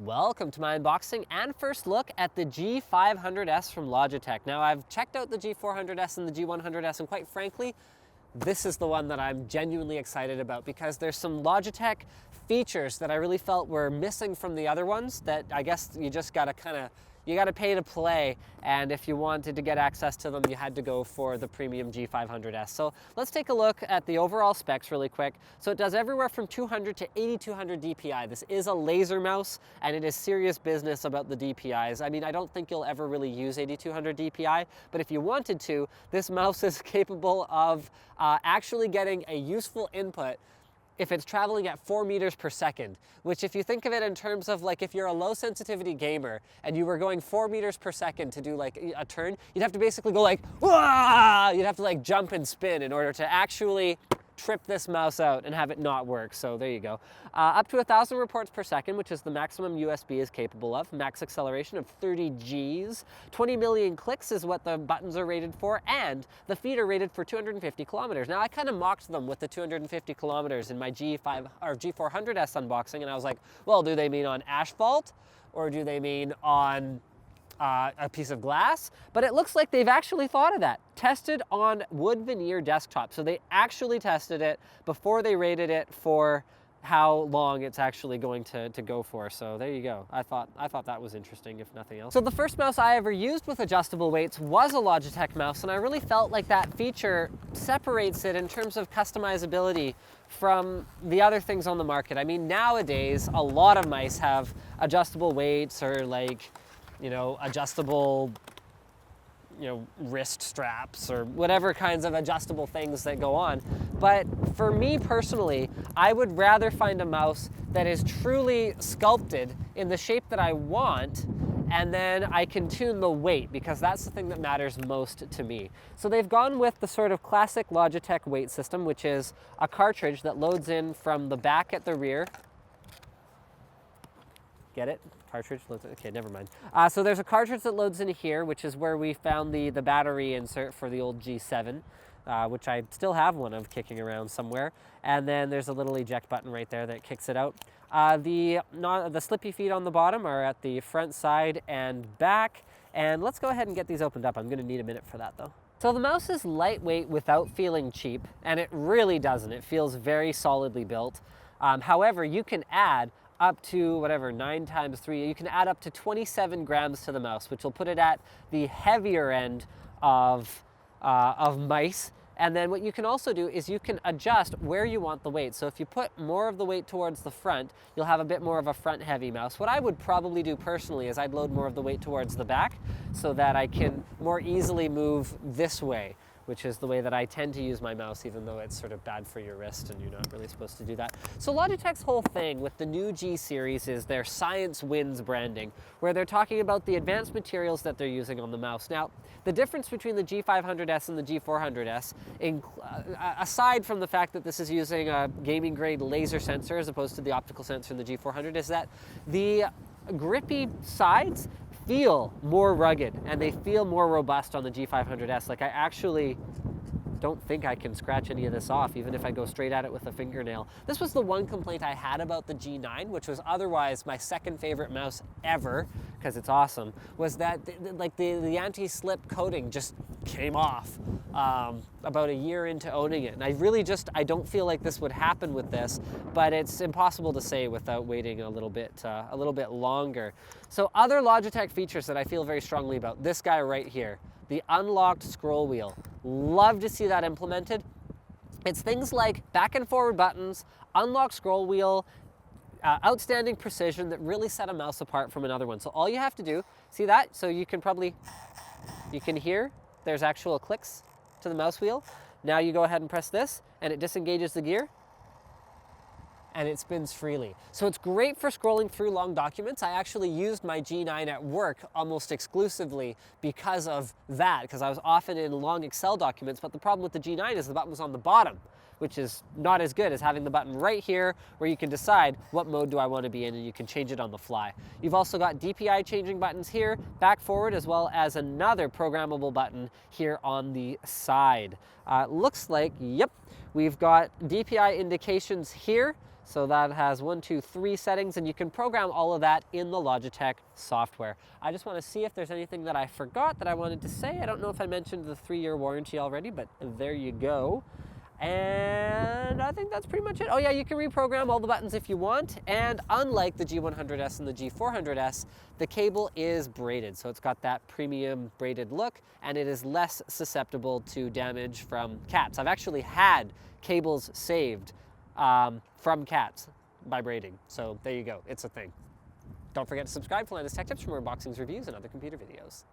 Welcome to my unboxing and first look at the G500s from Logitech. Now, I've checked out the G400s and the G100s, and quite frankly, this is the one that I'm genuinely excited about because there's some Logitech features that I really felt were missing from the other ones that I guess you just gotta you gotta pay to play, and if you wanted to get access to them, you had to go for the premium G500s. So let's take a look at the overall specs really quick. So it does everywhere from 200 to 8200 DPI. This is a laser mouse, and it is serious business about the DPIs. I mean, I don't think you'll ever really use 8200 DPI, but if you wanted to, this mouse is capable of actually getting a useful input if it's traveling at 4 meters per second, which if you think of it in terms of like if you're a low sensitivity gamer and you were going 4 meters per second to do like a turn, you'd have to basically go like, wah! You'd have to like jump and spin in order to actually trip this mouse out and have it not work. So there you go. Up to 1,000 reports per second, which is the maximum USB is capable of. Max acceleration of 30 Gs. 20 million clicks is what the buttons are rated for, and the feet are rated for 250 kilometers. Now, I kind of mocked them with the 250 kilometers in my G400s unboxing, and I was like, well, do they mean on asphalt or do they mean on a piece of glass? But it looks like they've actually thought of that. Tested on wood veneer desktop. So they actually tested it before they rated it for how long it's actually going to go for. So there you go. I thought that was interesting, if nothing else. So the first mouse I ever used with adjustable weights was a Logitech mouse, and I really felt like that feature separates it in terms of customizability from the other things on the market. I mean, nowadays, a lot of mice have adjustable weights or like, you know, adjustable, you know, wrist straps or whatever kinds of adjustable things that go on. But for me personally, I would rather find a mouse that is truly sculpted in the shape that I want, and then I can tune the weight, because that's the thing that matters most to me. So they've gone with the sort of classic Logitech weight system, which is a cartridge that loads in from the back at the rear. Get it? Cartridge loads in. Okay, never mind. So there's a cartridge that loads in here, which is where we found the battery insert for the old G7, which I still have one of kicking around somewhere. And then there's a little eject button right there that kicks it out. The slippy feet on the bottom are at the front, side, and back. And let's go ahead and get these opened up. I'm going to need a minute for that, though. So the mouse is lightweight without feeling cheap, and it really doesn't. It feels very solidly built. However, you can add up to whatever, 9 times 3, you can add up to 27 grams to the mouse, which will put it at the heavier end of mice. And then what you can also do is you can adjust where you want the weight. So if you put more of the weight towards the front, you'll have a bit more of a front heavy mouse. What I would probably do personally is I'd load more of the weight towards the back so that I can more easily move this way, which is the way that I tend to use my mouse, even though it's sort of bad for your wrist and you're not really supposed to do that. So Logitech's whole thing with the new G series is their Science Wins branding, where they're talking about the advanced materials that they're using on the mouse. Now, the difference between the G500s and the G400s, aside from the fact that this is using a gaming grade laser sensor as opposed to the optical sensor in the G400, is that the grippy sides feel more rugged and they feel more robust on the G500s. Like, I actually don't think I can scratch any of this off, even if I go straight at it with a fingernail. This was the one complaint I had about the G9, which was otherwise my second favorite mouse ever, because it's awesome, was that the anti-slip coating just came off about a year into owning it. And I don't feel like this would happen with this, but it's impossible to say without waiting a little bit longer. So other Logitech features that I feel very strongly about, this guy right here, the unlocked scroll wheel. Love to see that implemented. It's things like back and forward buttons, unlocked scroll wheel, outstanding precision that really set a mouse apart from another one. So all you have to do, see that? So you can hear there's actual clicks to the mouse wheel. Now you go ahead and press this and it disengages the gear and it spins freely. So it's great for scrolling through long documents. I actually used my G9 at work almost exclusively because of that, because I was often in long Excel documents, but the problem with the G9 is the button was on the bottom, which is not as good as having the button right here where you can decide what mode do I want to be in and you can change it on the fly. You've also got DPI changing buttons here, back forward, as well as another programmable button here on the side. Looks like, yep, we've got DPI indications here. So that has 1, 2, 3 settings, and you can program all of that in the Logitech software. I just want to see if there's anything that I forgot that I wanted to say. I don't know if I mentioned the 3-year warranty already, but there you go. And I think that's pretty much it. Oh yeah, you can reprogram all the buttons if you want, and unlike the G100S and the G400S, the cable is braided, so it's got that premium braided look, and it is less susceptible to damage from cats. I've actually had cables saved from cats by braiding, so there you go, it's a thing. Don't forget to subscribe for latest tech tips for more unboxings, reviews, and other computer videos.